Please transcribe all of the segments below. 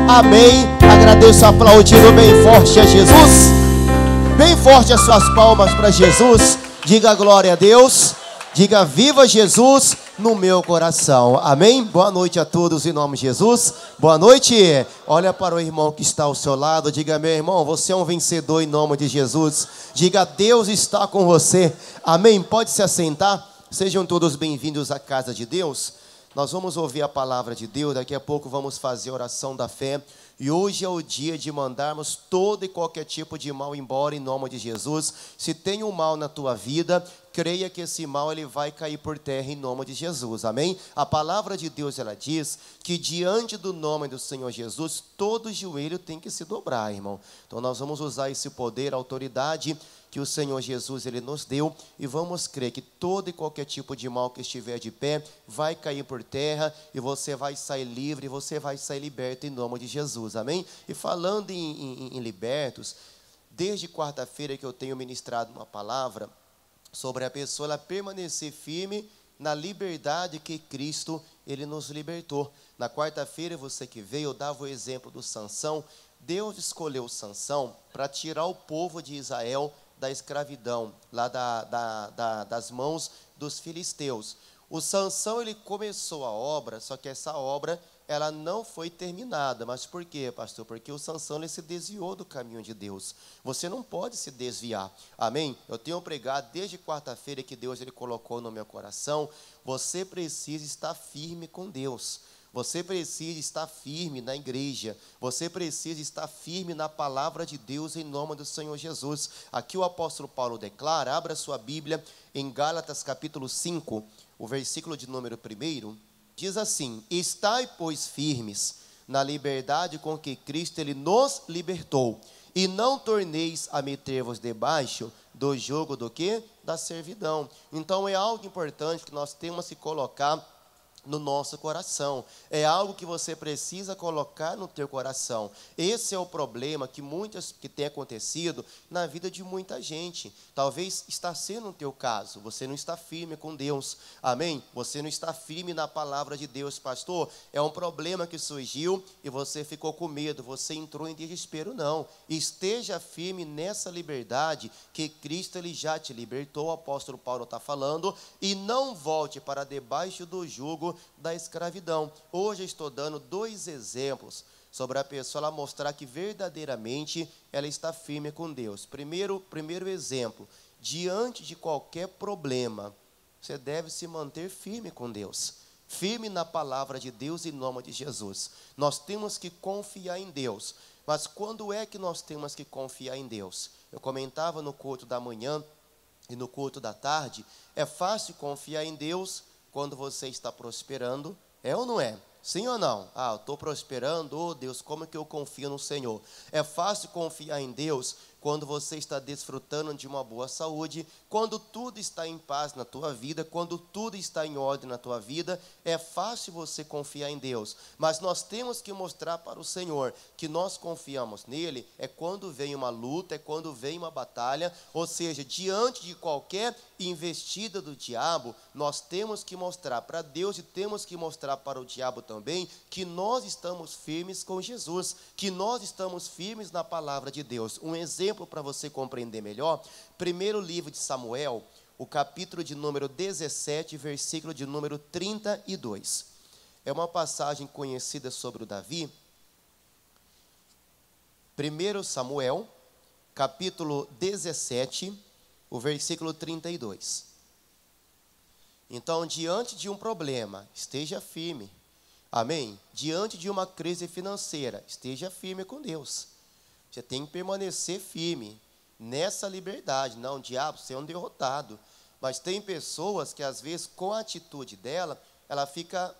Amém. Agradeço aplaudindo bem forte a Jesus. Bem forte as suas palmas para Jesus. Diga glória a Deus. Diga viva Jesus no meu coração. Amém. Boa noite a todos em nome de Jesus. Boa noite. Olha para o irmão que está ao seu lado. Diga: meu irmão, você é um vencedor em nome de Jesus. Diga: Deus está com você. Amém. Pode se assentar. Sejam todos bem-vindos à casa de Deus. Nós vamos ouvir a palavra de Deus. Daqui a pouco vamos fazer a oração da fé. E hoje é o dia de mandarmos todo e qualquer tipo de mal embora em nome de Jesus. Se tem um mal na tua vida, creia que esse mal ele vai cair por terra em nome de Jesus. Amém? A palavra de Deus ela diz que diante do nome do Senhor Jesus, todo joelho tem que se dobrar, irmão. Então nós vamos usar esse poder, a autoridade que o Senhor Jesus ele nos deu, e vamos crer que todo e qualquer tipo de mal que estiver de pé vai cair por terra, e você vai sair livre, você vai sair liberto em nome de Jesus. Amém? E falando em libertos, desde quarta-feira que eu tenho ministrado uma palavra sobre a pessoa ela permanecer firme na liberdade que Cristo ele nos libertou. Na quarta-feira, você que veio, eu dava o exemplo do Sansão. Deus escolheu Sansão para tirar o povo de Israel da escravidão, lá das mãos dos filisteus. O Sansão ele começou a obra, só que essa obra ela não foi terminada. Mas por quê, pastor? Porque o Sansão ele se desviou do caminho de Deus. Você não pode se desviar. Amém? Eu tenho pregado desde quarta-feira que Deus ele colocou no meu coração. Você precisa estar firme com Deus. Você precisa estar firme na igreja. Você precisa estar firme na palavra de Deus em nome do Senhor Jesus. Aqui o apóstolo Paulo declara, abra sua Bíblia em Gálatas capítulo 5, o versículo de número 1, diz assim: estai, pois, firmes na liberdade com que Cristo ele nos libertou, e não torneis a meter-vos debaixo do jugo do quê? Da servidão. Então é algo importante que nós temos que colocar no nosso coração, é algo que você precisa colocar no teu coração. Esse é o problema que tem acontecido na vida de muita gente. Talvez está sendo o teu caso, você não está firme com Deus, amém? Você não está firme na palavra de Deus, pastor. É um problema que surgiu e você ficou com medo, você entrou em desespero. Não, esteja firme nessa liberdade que Cristo ele já te libertou. O apóstolo Paulo está falando, e não volte para debaixo do jugo da escravidão. Hoje eu estou dando 2 exemplos sobre a pessoa ela mostrar que verdadeiramente ela está firme com Deus. Primeiro exemplo, diante de qualquer problema, você deve se manter firme com Deus, firme na palavra de Deus em nome de Jesus. Nós temos que confiar em Deus. Mas quando é que nós temos que confiar em Deus? Eu comentava no culto da manhã e no culto da tarde, é fácil confiar em Deus quando você está prosperando, é ou não é? Sim ou não? Eu estou prosperando, oh Deus, como é que eu confio no Senhor? É fácil confiar em Deus quando você está desfrutando de uma boa saúde, quando tudo está em paz na tua vida, quando tudo está em ordem na tua vida, é fácil você confiar em Deus. Mas nós temos que mostrar para o Senhor que nós confiamos nele, é quando vem uma luta, é quando vem uma batalha, ou seja, diante de qualquer investida do diabo, nós temos que mostrar para Deus e temos que mostrar para o diabo também que nós estamos firmes com Jesus, que nós estamos firmes na palavra de Deus. Um exemplo para você compreender melhor, primeiro livro de Samuel, o capítulo de número 17, versículo de número 32. É uma passagem conhecida sobre o Davi. 1 Samuel, capítulo 17, o versículo 32. Então, diante de um problema, esteja firme. Amém? Diante de uma crise financeira, esteja firme com Deus. Você tem que permanecer firme nessa liberdade. Não, diabo, você é um derrotado. Mas tem pessoas que, às vezes, com a atitude dela, ela fica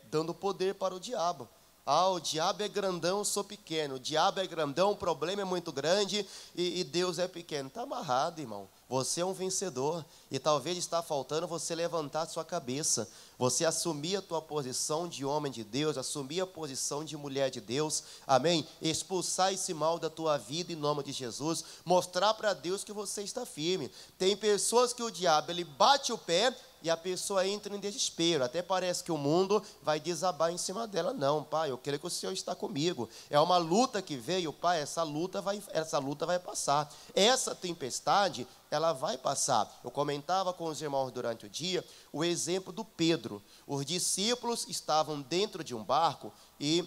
dando poder para o diabo. O diabo é grandão, eu sou pequeno. O diabo é grandão, o problema é muito grande e Deus é pequeno. Está amarrado, irmão. você é um vencedor. E talvez está faltando você levantar a sua cabeça, você assumir a tua posição de homem de Deus, assumir a posição de mulher de Deus, amém? Expulsar esse mal da tua vida em nome de Jesus, mostrar para Deus que você está firme. Tem pessoas que o diabo, ele bate o pé e a pessoa entra em desespero, até parece que o mundo vai desabar em cima dela. Não, pai, eu creio que o Senhor está comigo, é uma luta que veio, pai, essa luta vai passar, essa tempestade, ela vai passar. Eu comentava com os irmãos durante o dia, o exemplo do Pedro. Os discípulos estavam dentro de um barco e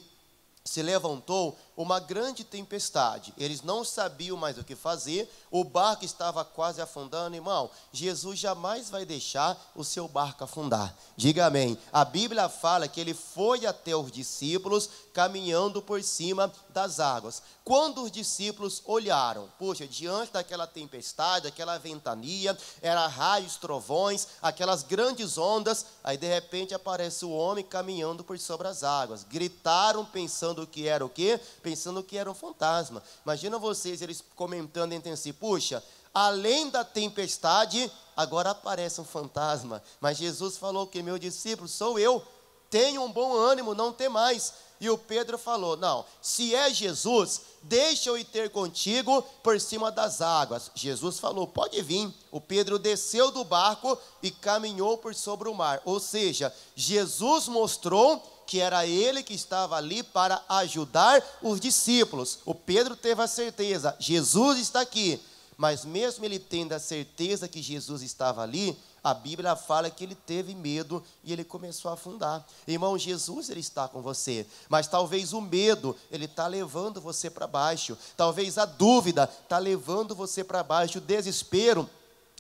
se levantou uma grande tempestade, eles não sabiam mais o que fazer, o barco estava quase afundando. Irmão, Jesus jamais vai deixar o seu barco afundar, diga amém. A Bíblia fala que ele foi até os discípulos caminhando por cima das águas. Quando os discípulos olharam, poxa, diante daquela tempestade, aquela ventania, era raios, trovões, aquelas grandes ondas, aí de repente aparece o homem caminhando por sobre as águas. Gritaram pensando que era o quê? Pensando que era um fantasma. Imagina vocês, eles comentando entre si, puxa, além da tempestade, agora aparece um fantasma. Mas Jesus falou que meu discípulo sou eu, tenha um bom ânimo, não tem mais. E o Pedro falou, não, se é Jesus, deixa eu ir ter contigo por cima das águas. Jesus falou, pode vir. O Pedro desceu do barco e caminhou por sobre o mar. Ou seja, Jesus mostrou que era ele que estava ali para ajudar os discípulos. O Pedro teve a certeza, Jesus está aqui. Mas mesmo ele tendo a certeza que Jesus estava ali, a Bíblia fala que ele teve medo e ele começou a afundar. Irmão, Jesus, ele está com você, mas talvez o medo, ele está levando você para baixo. Talvez a dúvida está levando você para baixo. O desespero,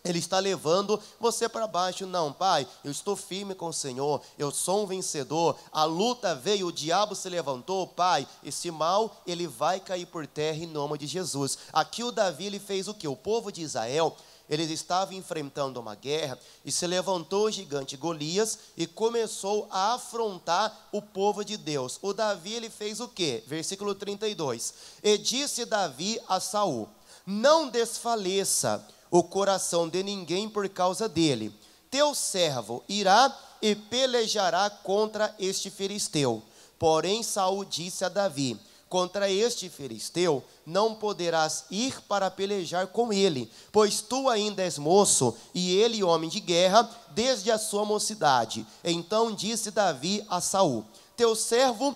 ele está levando você para baixo. Não, pai, eu estou firme com o Senhor, eu sou um vencedor, a luta veio, o diabo se levantou, pai, esse mal, ele vai cair por terra em nome de Jesus. Aqui o Davi, ele fez o quê? O povo de Israel, eles estavam enfrentando uma guerra, e se levantou o gigante Golias, e começou a afrontar o povo de Deus. O Davi, ele fez o quê? Versículo 32, e disse Davi a Saul, não desfaleça o coração de ninguém por causa dele, teu servo irá e pelejará contra este filisteu. Porém Saul disse a Davi, contra este filisteu não poderás ir para pelejar com ele, pois tu ainda és moço, e ele homem de guerra, desde a sua mocidade. Então disse Davi a Saul, teu servo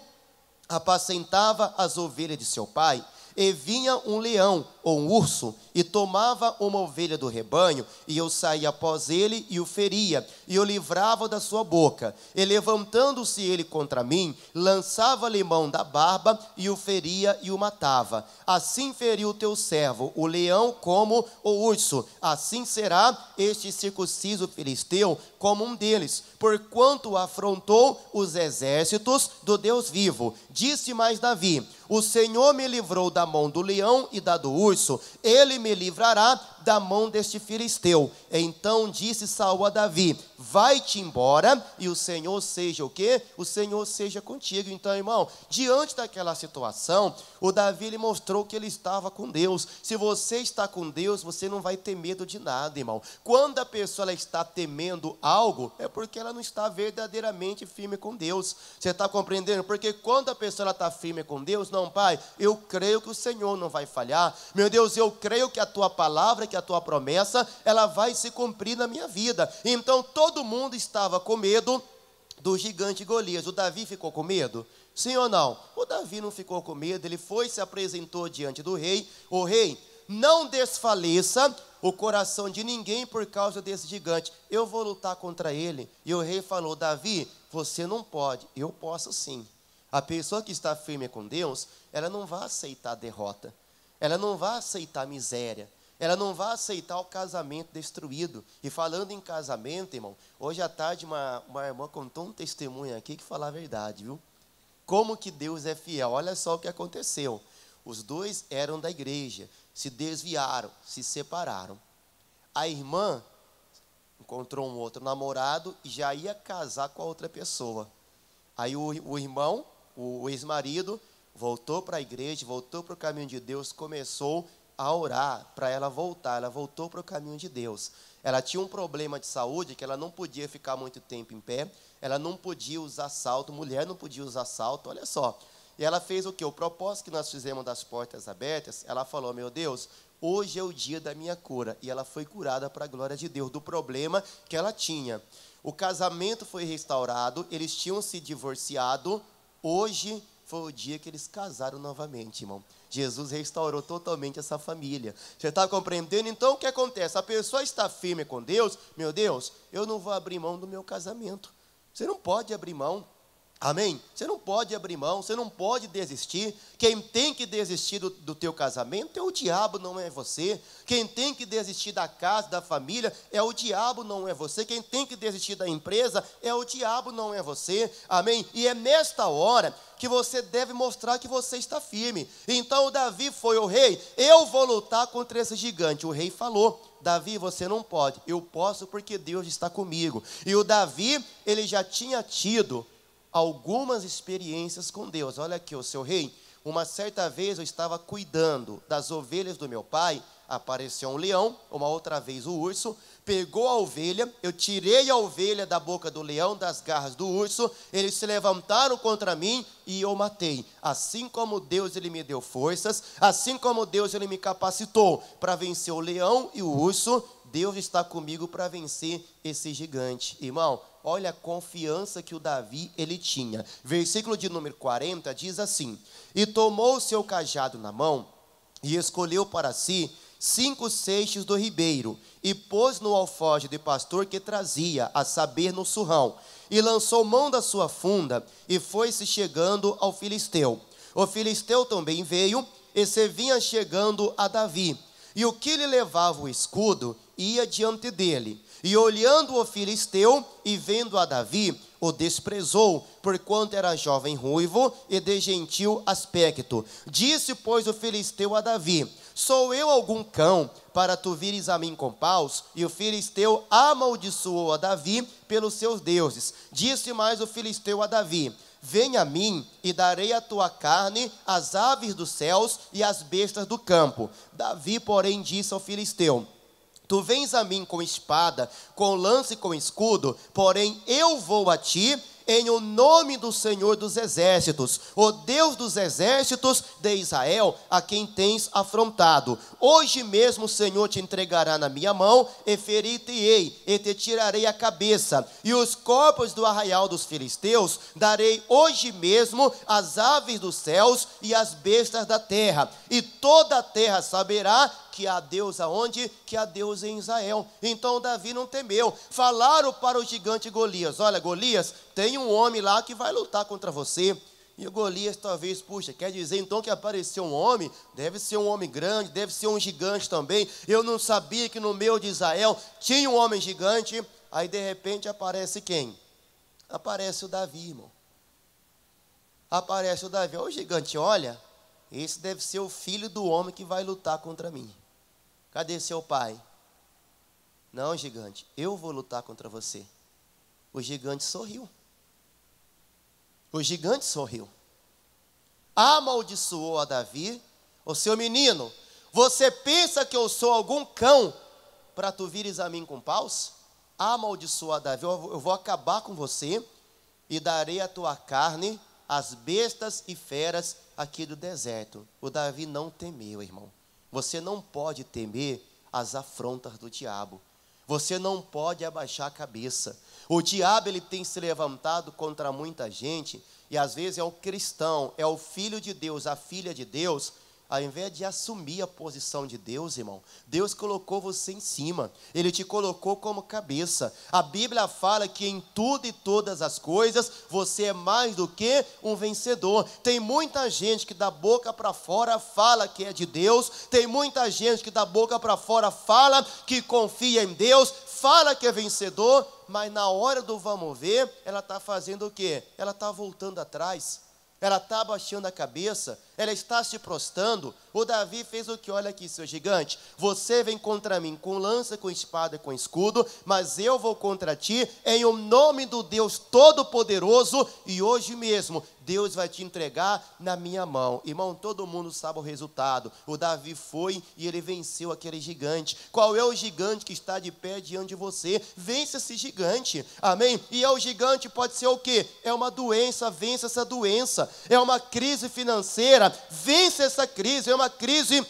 apacentava as ovelhas de seu pai, e vinha um leão ou um urso, e tomava uma ovelha do rebanho, e eu saía após ele, e o feria, e o livrava da sua boca, e levantando-se ele contra mim, lançava-lhe mão da barba, e o feria e o matava. Assim feriu o teu servo, o leão como o urso, assim será este circunciso filisteu como um deles, porquanto afrontou os exércitos do Deus vivo. Disse mais Davi, o Senhor me livrou da mão do leão e da do urso, ele me livrará da mão deste filisteu. Então disse Saul a Davi, vai-te embora, e o Senhor seja o quê? O Senhor seja contigo. Então, irmão, diante daquela situação, o Davi, ele mostrou que ele estava com Deus. Se você está com Deus, você não vai ter medo de nada, irmão. Quando a pessoa ela está temendo algo, é porque ela não está verdadeiramente firme com Deus. Você está compreendendo? Porque quando a pessoa ela está firme com Deus, não, pai, eu creio que o Senhor não vai falhar. Meu Deus, eu creio que a tua palavra, que a tua promessa, ela vai se cumprir na minha vida. Então todo mundo estava com medo do gigante Golias. O Davi ficou com medo? Sim ou não? O Davi não ficou com medo, ele foi e se apresentou diante do rei. O rei, não desfaleça o coração de ninguém por causa desse gigante, eu vou lutar contra ele. E o rei falou, Davi, você não pode, eu posso sim. A pessoa que está firme com Deus, ela não vai aceitar a derrota, ela não vai aceitar a miséria, ela não vai aceitar o casamento destruído. E falando em casamento, irmão, hoje à tarde uma irmã contou um testemunho aqui que fala a verdade, viu? Como que Deus é fiel, olha só o que aconteceu. Os dois eram da igreja, se desviaram, se separaram. A irmã encontrou um outro namorado e já ia casar com a outra pessoa. Aí o irmão, o ex-marido, voltou para a igreja, voltou para o caminho de Deus, começou a orar para ela voltar. Ela voltou para o caminho de Deus. Ela tinha um problema de saúde que ela não podia ficar muito tempo em pé. Ela não podia usar salto. Mulher não podia usar salto, olha só. E ela fez o quê? O propósito que nós fizemos das portas abertas, ela falou, meu Deus, hoje é o dia da minha cura. E ela foi curada para a glória de Deus, do problema que ela tinha. O casamento foi restaurado, eles tinham se divorciado. Hoje foi o dia que eles casaram novamente, irmão. Jesus restaurou totalmente essa família. Você está compreendendo? Então, o que acontece? A pessoa está firme com Deus. Meu Deus, eu não vou abrir mão do meu casamento. Você não pode abrir mão. Amém? Você não pode abrir mão, você não pode desistir. Quem tem que desistir do teu casamento é o diabo, não é você. Quem tem que desistir da casa, da família, é o diabo, não é você. Quem tem que desistir da empresa é o diabo, não é você. Amém? E é nesta hora que você deve mostrar que você está firme. Então o Davi foi o rei, eu vou lutar contra esse gigante. O rei falou, Davi, você não pode. Eu posso porque Deus está comigo. E o Davi, ele já tinha tido algumas experiências com Deus. Olha aqui, o seu rei, uma certa vez eu estava cuidando das ovelhas do meu pai, apareceu um leão, uma outra vez o urso, pegou a ovelha, eu tirei a ovelha da boca do leão, das garras do urso, eles se levantaram contra mim e eu matei. Assim como Deus, ele me deu forças, assim como Deus, ele me capacitou para vencer o leão e o urso, Deus está comigo para vencer esse gigante. Irmão, olha a confiança que o Davi, ele tinha. Versículo de número 40 diz assim, e tomou o seu cajado na mão, e escolheu para si 5 seixos do ribeiro, e pôs no alforje de pastor que trazia, a saber, no surrão, e lançou mão da sua funda, e foi-se chegando ao filisteu. O filisteu também veio, e se vinha chegando a Davi, e o que lhe levava o escudo, ia diante dele. E olhando o filisteu e vendo a Davi, o desprezou, porquanto era jovem ruivo e de gentil aspecto. Disse, pois, o filisteu a Davi, sou eu algum cão, para tu vires a mim com paus? E o filisteu amaldiçoou a Davi pelos seus deuses. Disse mais o filisteu a Davi, venha a mim e darei a tua carne às aves dos céus e às bestas do campo. Davi, porém, disse ao filisteu, tu vens a mim com espada, com lança e com escudo, porém eu vou a ti em o nome do Senhor dos exércitos, o Deus dos exércitos de Israel, a quem tens afrontado. Hoje mesmo o Senhor te entregará na minha mão, e ferir-te-ei, e te tirarei a cabeça, e os corpos do arraial dos filisteus darei hoje mesmo às aves dos céus e às bestas da terra, e toda a terra saberá que há Deus aonde? Que há Deus em Israel. Então Davi não temeu. Falaram para o gigante Golias, olha, Golias, tem um homem lá que vai lutar contra você. E o Golias talvez, puxa, quer dizer então que apareceu um homem? Deve ser um homem grande, deve ser um gigante também. Eu não sabia que no meio de Israel tinha um homem gigante. Aí de repente aparece quem? Aparece o Davi, irmão. Aparece o Davi. Ô gigante, olha, esse deve ser o filho do homem que vai lutar contra mim. Cadê seu pai? Não, gigante, eu vou lutar contra você. O gigante sorriu. O gigante sorriu. Amaldiçoou a Davi. Ô seu menino, você pensa que eu sou algum cão para tu vires a mim com paus? Amaldiçoou a Davi, eu vou acabar com você e darei a tua carne às bestas e feras aqui do deserto. O Davi não temeu, irmão. Você não pode temer as afrontas do diabo. Você não pode abaixar a cabeça. O diabo, ele tem se levantado contra muita gente, e às vezes é o cristão, é o filho de Deus, a filha de Deus, ao invés de assumir a posição de Deus, irmão, Deus colocou você em cima, Ele te colocou como cabeça. A Bíblia fala que em tudo e todas as coisas, você é mais do que um vencedor. Tem muita gente que da boca para fora fala que é de Deus, tem muita gente que da boca para fora fala que confia em Deus, fala que é vencedor, mas na hora do vamos ver, ela está fazendo o quê? Ela está voltando atrás. Ela está abaixando a cabeça, ela está se prostrando, o Davi fez o que? Olha aqui, seu gigante, você vem contra mim com lança, com espada e com escudo, mas eu vou contra ti em o nome do Deus Todo-Poderoso, e hoje mesmo Deus vai te entregar na minha mão. Irmão, todo mundo sabe o resultado. O Davi foi e ele venceu aquele gigante. Qual é o gigante que está de pé diante de você? Vence esse gigante, amém? E o gigante pode ser o quê? É uma doença, vence essa doença. É uma crise financeira, vence essa crise. É uma crise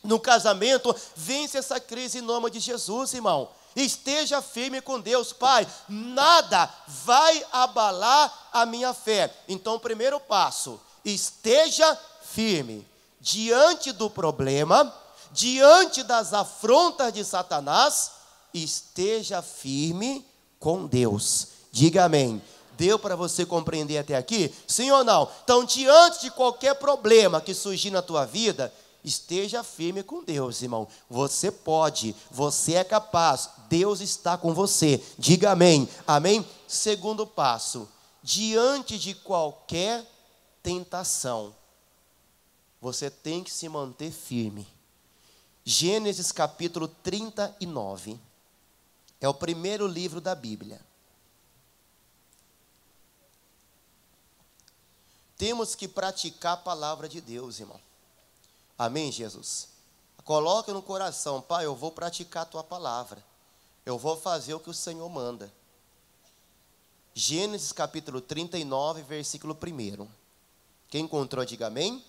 no casamento, vence essa crise em nome de Jesus, irmão. Esteja firme com Deus, Pai, nada vai abalar a minha fé. Então, o primeiro passo, esteja firme diante do problema, diante das afrontas de Satanás, esteja firme com Deus. Diga amém. Deu para você compreender até aqui? Sim ou não? Então, diante de qualquer problema que surgir na tua vida, esteja firme com Deus, irmão. Você pode, você é capaz, Deus está com você. Diga amém. Amém? Segundo passo, diante de qualquer tentação, você tem que se manter firme. Gênesis capítulo 39, é o primeiro livro da Bíblia. Temos que praticar a palavra de Deus, irmão. Amém, Jesus? Coloque no coração, Pai, eu vou praticar a tua palavra. Eu vou fazer o que o Senhor manda. Gênesis capítulo 39, versículo 1. Quem encontrou, diga amém.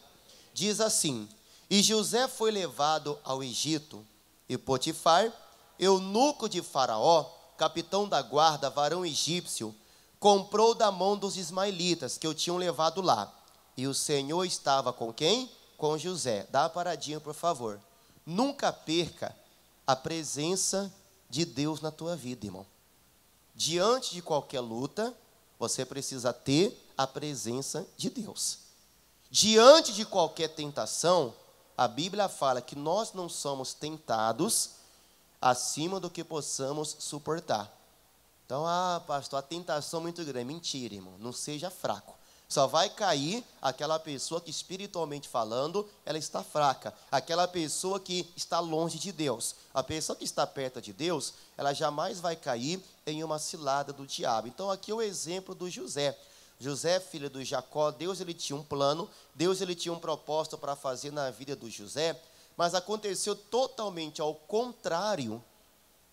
Diz assim: e José foi levado ao Egito, e Potifar, eunuco de Faraó, capitão da guarda, varão egípcio, comprou da mão dos ismaelitas que o tinham levado lá. E o Senhor estava com quem? Com José. Dá uma paradinha, por favor. Nunca perca a presença de Deus na tua vida, irmão. Diante de qualquer luta, você precisa ter a presença de Deus. Diante de qualquer tentação, a Bíblia fala que nós não somos tentados acima do que possamos suportar. Então, pastor, a tentação é muito grande. Mentira, irmão, não seja fraco. Só vai cair aquela pessoa que, espiritualmente falando, ela está fraca. Aquela pessoa que está longe de Deus. A pessoa que está perto de Deus, ela jamais vai cair em uma cilada do diabo. Então, aqui é o exemplo do José. José, filho do Jacó, Deus ele tinha um plano, Deus ele tinha um propósito para fazer na vida do José, mas aconteceu totalmente ao contrário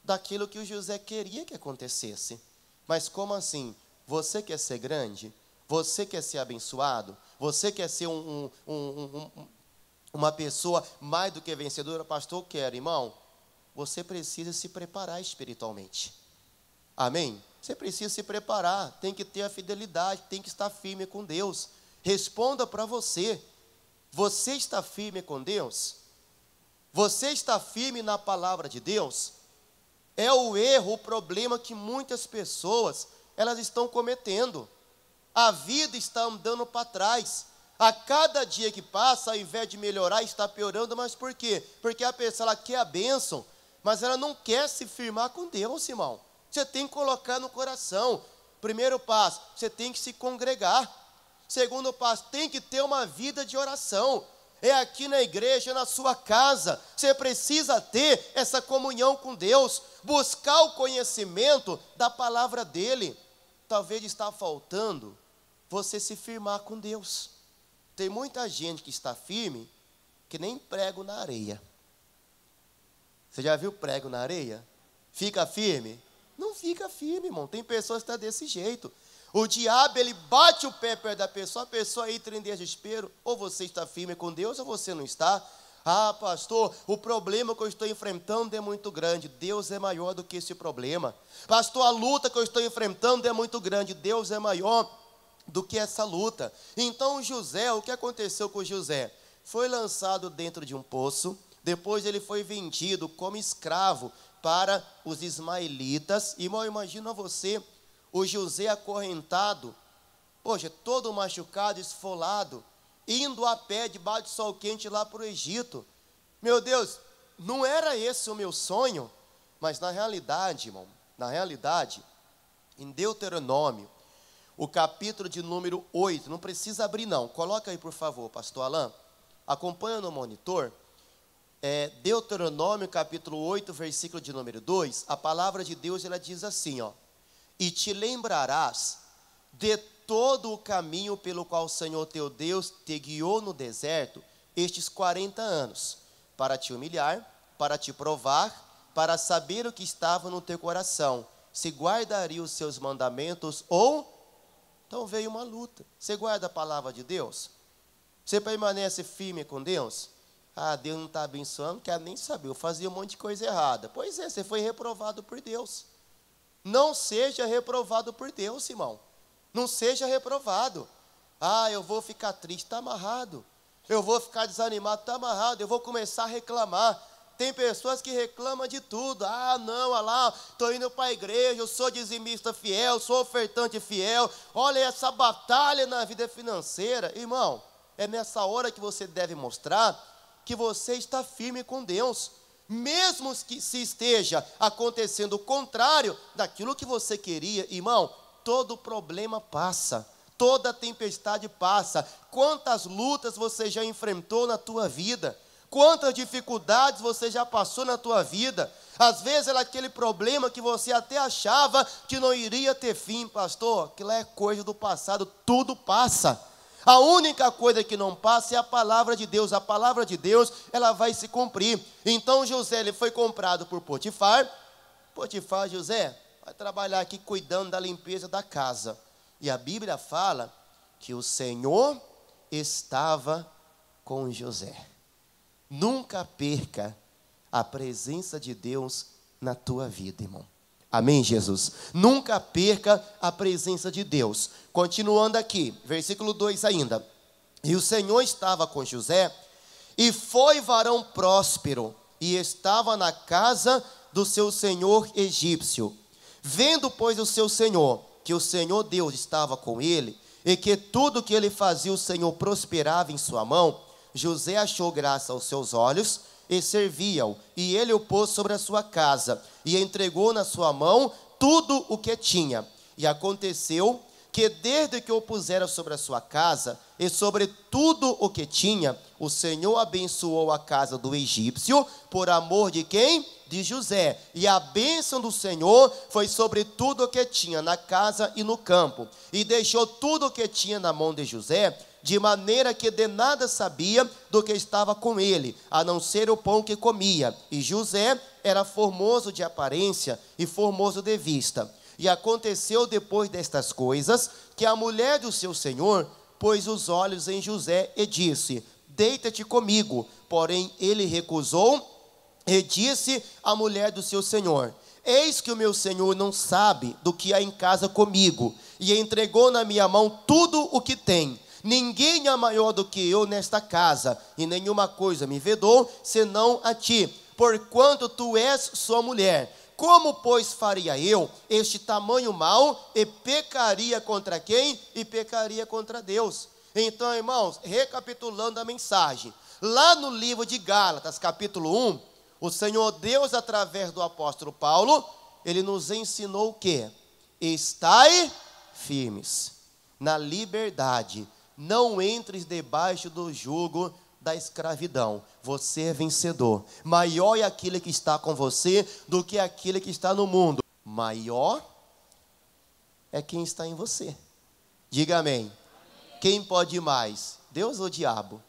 daquilo que o José queria que acontecesse. Mas como assim? Você quer ser grande? Você quer ser abençoado? Você quer ser uma pessoa mais do que vencedora? Pastor, eu quero, irmão. Você precisa se preparar espiritualmente. Amém? Você precisa se preparar, tem que ter a fidelidade, tem que estar firme com Deus. Responda para você. Você está firme com Deus? Você está firme na palavra de Deus? É o erro, o problema que muitas pessoas, elas estão cometendo. A vida está andando para trás. A cada dia que passa, ao invés de melhorar, está piorando. Mas por quê? Porque a pessoa ela quer a bênção, mas ela não quer se firmar com Deus, irmão. Você tem que colocar no coração. Primeiro passo, você tem que se congregar. Segundo passo, tem que ter uma vida de oração. É aqui na igreja, na sua casa. Você precisa ter essa comunhão com Deus. Buscar o conhecimento da palavra dEle. Talvez está faltando você se firmar com Deus. Tem muita gente que está firme, que nem prego na areia. Você já viu prego na areia? Fica firme? Não fica firme, irmão. Tem pessoas que estão desse jeito. O diabo, ele bate o pé perto da pessoa, a pessoa entra em desespero. Ou você está firme com Deus, ou você não está. Ah, pastor, o problema que eu estou enfrentando é muito grande. Deus é maior do que esse problema. Pastor, a luta que eu estou enfrentando é muito grande. Deus é maior do que essa luta. Então José, o que aconteceu com José? Foi lançado dentro de um poço. Depois ele foi vendido como escravo para os ismaelitas. Irmão, imagina você, o José acorrentado, poxa, todo machucado, esfolado, indo a pé debaixo do sol quente lá para o Egito. Meu Deus, não era esse o meu sonho? Mas na realidade, irmão, em Deuteronômio, o capítulo de número 8, não precisa abrir não, coloca aí por favor, pastor Alain. acompanha no monitor, Deuteronômio capítulo 8, versículo de número 2, a palavra de Deus, ela diz assim, ó: e te lembrarás de todo o caminho pelo qual o Senhor teu Deus te guiou no deserto estes 40 anos, para te humilhar, para te provar, para saber o que estava no teu coração, se guardaria os seus mandamentos ou... Então veio uma luta. Você guarda a palavra de Deus? Você permanece firme com Deus? Ah, Deus não está abençoando, quer nem saber, eu fazia um monte de coisa errada. Pois é, você foi reprovado por Deus. Não seja reprovado por Deus, irmão. Não seja reprovado. Ah, eu vou ficar triste, está amarrado. Eu vou ficar desanimado, está amarrado. Eu vou começar a reclamar. Tem pessoas que reclamam de tudo. Ah, não, olha lá, estou indo para a igreja, eu sou dizimista fiel, sou ofertante fiel. Olha essa batalha na vida financeira. Irmão, é nessa hora que você deve mostrar que você está firme com Deus. Mesmo que se esteja acontecendo o contrário daquilo que você queria, irmão, todo problema passa. Toda tempestade passa. Quantas lutas você já enfrentou na tua vida? Quantas dificuldades você já passou na tua vida? Às vezes era aquele problema que você até achava que não iria ter fim, pastor. Aquilo é coisa do passado, tudo passa. A única coisa que não passa é a palavra de Deus. A palavra de Deus, ela vai se cumprir. Então José, ele foi comprado por Potifar. Potifar, José, vai trabalhar aqui cuidando da limpeza da casa. E a Bíblia fala que o Senhor estava com José. Nunca perca a presença de Deus na tua vida, irmão. Amém, Jesus? Nunca perca a presença de Deus. Continuando aqui, versículo 2 ainda. E o Senhor estava com José, e foi varão próspero, e estava na casa do seu senhor egípcio. Vendo, pois, o seu senhor, que o Senhor Deus estava com ele, e que tudo que ele fazia o Senhor prosperava em sua mão, José achou graça aos seus olhos e servia-o, e ele o pôs sobre a sua casa, e entregou na sua mão tudo o que tinha. E aconteceu que desde que o pusera sobre a sua casa, e sobre tudo o que tinha, o Senhor abençoou a casa do egípcio, por amor de quem? De José. E a bênção do Senhor foi sobre tudo o que tinha na casa e no campo. E deixou tudo o que tinha na mão de José, de maneira que de nada sabia do que estava com ele, a não ser o pão que comia. E José era formoso de aparência e formoso de vista. E aconteceu depois destas coisas, que a mulher do seu senhor pôs os olhos em José e disse: deita-te comigo. Porém ele recusou e disse à mulher do seu senhor: eis que o meu senhor não sabe do que há em casa comigo, e entregou na minha mão tudo o que tem. Ninguém é maior do que eu nesta casa, e nenhuma coisa me vedou, senão a ti, porquanto tu és sua mulher. Como, pois, faria eu este tamanho mal, e pecaria contra quem? E pecaria contra Deus. Então, irmãos, recapitulando a mensagem, lá no livro de Gálatas, capítulo 1, o Senhor Deus, através do apóstolo Paulo, ele nos ensinou o quê? Estai firmes na liberdade, não entres debaixo do jugo da escravidão. Você é vencedor. Maior é aquele que está com você do que aquele que está no mundo. Maior é quem está em você. Diga amém. Quem pode mais? Deus ou o diabo?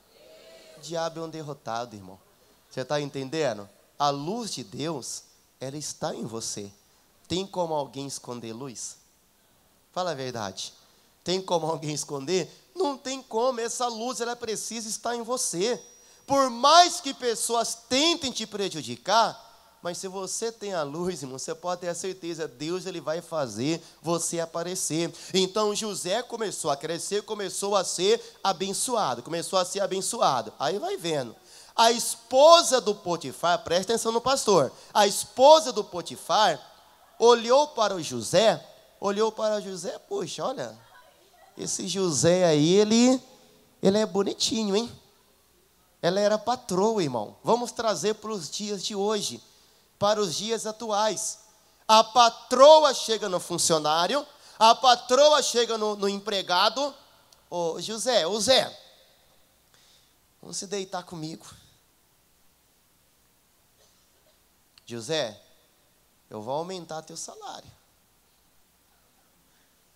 O diabo é um derrotado, irmão. Você está entendendo? A luz de Deus, ela está em você. Tem como alguém esconder luz? Fala a verdade. Tem como alguém esconder? Não tem como. Essa luz, ela precisa estar em você. Por mais que pessoas tentem te prejudicar, mas se você tem a luz, irmão, você pode ter a certeza, Deus, ele vai fazer você aparecer. Então José começou a crescer, começou a ser abençoado, Aí vai vendo. A esposa do Potifar, presta atenção no pastor, a esposa do Potifar olhou para o José, puxa, olha, esse José aí, ele é bonitinho, hein? Ela era patroa, irmão. Vamos trazer para os dias de hoje, para os dias atuais. A patroa chega no funcionário, a patroa chega no empregado. Ô José, Vamos se deitar comigo. José, eu vou aumentar teu salário.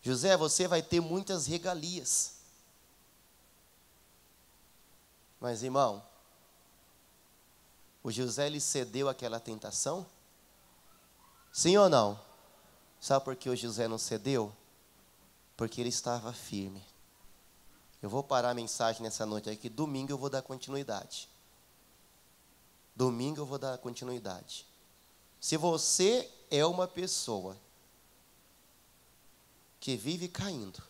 José, você vai ter muitas regalias. Mas, irmão, o José, ele cedeu àquela tentação? Sim ou não? Sabe por que o José não cedeu? Porque ele estava firme. Eu vou parar a mensagem nessa noite aqui. Domingo eu vou dar continuidade. Domingo eu vou dar continuidade. Se você é uma pessoa que vive caindo,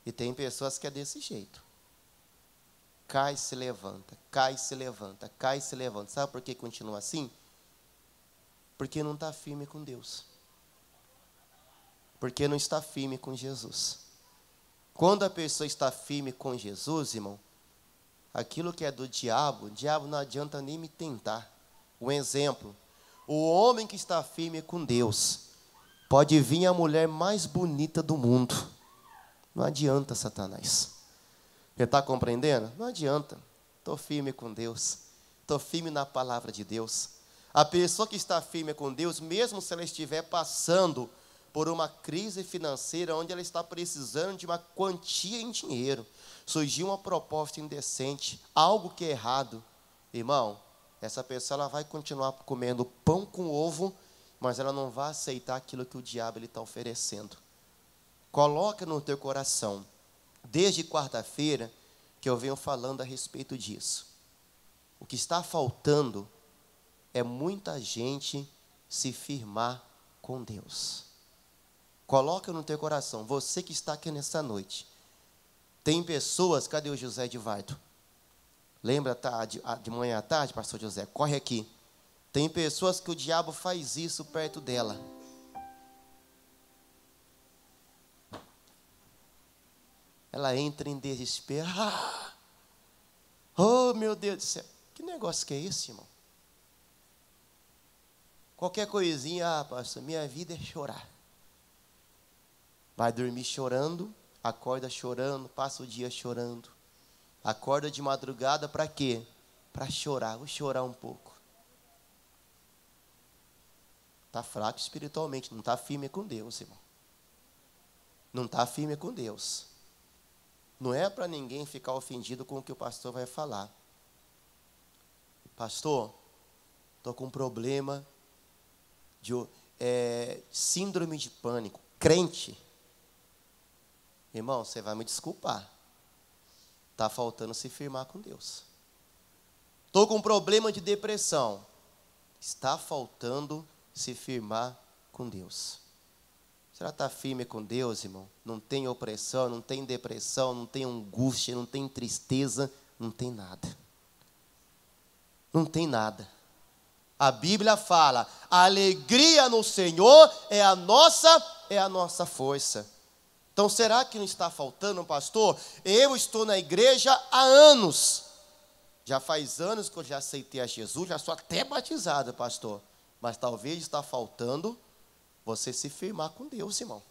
e tem pessoas que é desse jeito, cai, se levanta, cai, se levanta, cai, se levanta. Sabe por que continua assim? Porque não está firme com Deus. Porque não está firme com Jesus. Quando a pessoa está firme com Jesus, irmão, aquilo que é do diabo, o diabo não adianta nem me tentar. Um exemplo, o homem que está firme com Deus, pode vir a mulher mais bonita do mundo. Não adianta, Satanás. Você está compreendendo? Não adianta. Estou firme com Deus. Estou firme na palavra de Deus. A pessoa que está firme com Deus, mesmo se ela estiver passando por uma crise financeira, onde ela está precisando de uma quantia em dinheiro, surgiu uma proposta indecente, algo que é errado, irmão, essa pessoa ela vai continuar comendo pão com ovo, mas ela não vai aceitar aquilo que o diabo está oferecendo. Coloca no teu coração, desde quarta-feira, que eu venho falando a respeito disso. O que está faltando é muita gente se firmar com Deus. Coloca no teu coração, você que está aqui nessa noite. Tem pessoas, cadê o José Edivardo? Lembra de manhã à tarde, pastor José? Corre aqui. Tem pessoas que o diabo faz isso perto dela. Ela entra em desespero. Oh, meu Deus do céu. Que negócio que é esse, irmão? Qualquer coisinha, pastor, minha vida é chorar. Vai dormir chorando, acorda chorando, passa o dia chorando. Acorda de madrugada para quê? Para chorar, vou chorar um pouco. Está fraco espiritualmente, não está firme com Deus, irmão. Não está firme com Deus. Não é para ninguém ficar ofendido com o que o pastor vai falar. Pastor, estou com um problema de síndrome de pânico. Crente. Irmão, você vai me desculpar. Está faltando se firmar com Deus. Estou com um problema de depressão. Está faltando se firmar com Deus. Será que está firme com Deus, irmão? Não tem opressão, não tem depressão, não tem angústia, não tem tristeza, não tem nada. Não tem nada. A Bíblia fala, a alegria no Senhor é a nossa força. Então, será que não está faltando, pastor? Eu estou na igreja há anos. Já faz anos que eu já aceitei a Jesus, já sou até batizado, pastor. Mas talvez está faltando você se firmar com Deus, irmão.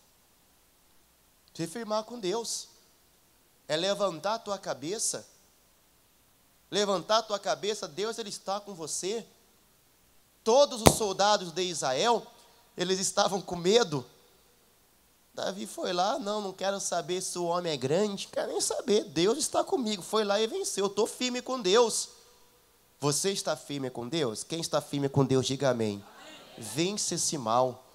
Se firmar com Deus. É levantar a tua cabeça. Levantar a tua cabeça, Deus ele está com você. Todos os soldados de Israel, eles estavam com medo. Davi foi lá, não quero saber se o homem é grande, não quero nem saber, Deus está comigo, foi lá e venceu, estou firme com Deus. Você está firme com Deus? Quem está firme com Deus, diga amém. Vence esse mal,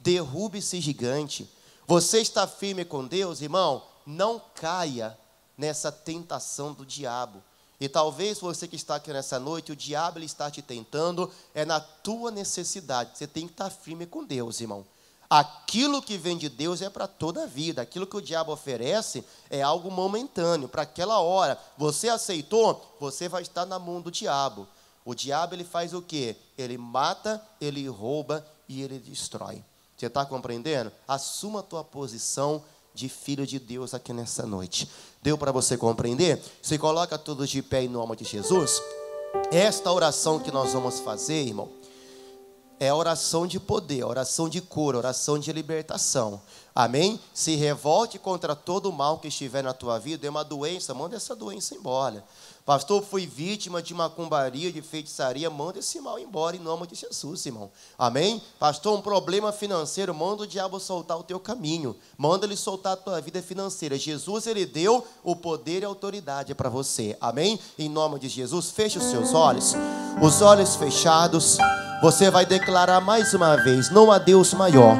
derrube esse gigante. Você está firme com Deus, irmão? Não caia nessa tentação do diabo. E talvez você que está aqui nessa noite, o diabo ele está te tentando, é na tua necessidade. Você tem que estar firme com Deus, irmão. Aquilo que vem de Deus é para toda a vida. Aquilo que o diabo oferece é algo momentâneo, para aquela hora. Você aceitou, você vai estar na mão do diabo. O diabo ele faz o quê? Ele mata, ele rouba e ele destrói. Você está compreendendo? Assuma a tua posição de filho de Deus aqui nessa noite. Deu para você compreender? Se coloca todos de pé em nome de Jesus. Esta oração que nós vamos fazer, irmão, É oração de poder, oração de cura, oração de libertação. Amém? Se revolte contra todo o mal que estiver na tua vida. É uma doença, manda essa doença embora. Pastor, fui vítima de macumbaria, de feitiçaria. Manda esse mal embora em nome de Jesus, irmão. Amém? Pastor, um problema financeiro. Manda o diabo soltar o teu caminho. Manda ele soltar a tua vida financeira. Jesus, ele deu o poder e a autoridade para você. Amém? Em nome de Jesus, feche os seus olhos. Os olhos fechados. Você vai declarar mais uma vez: não há Deus maior.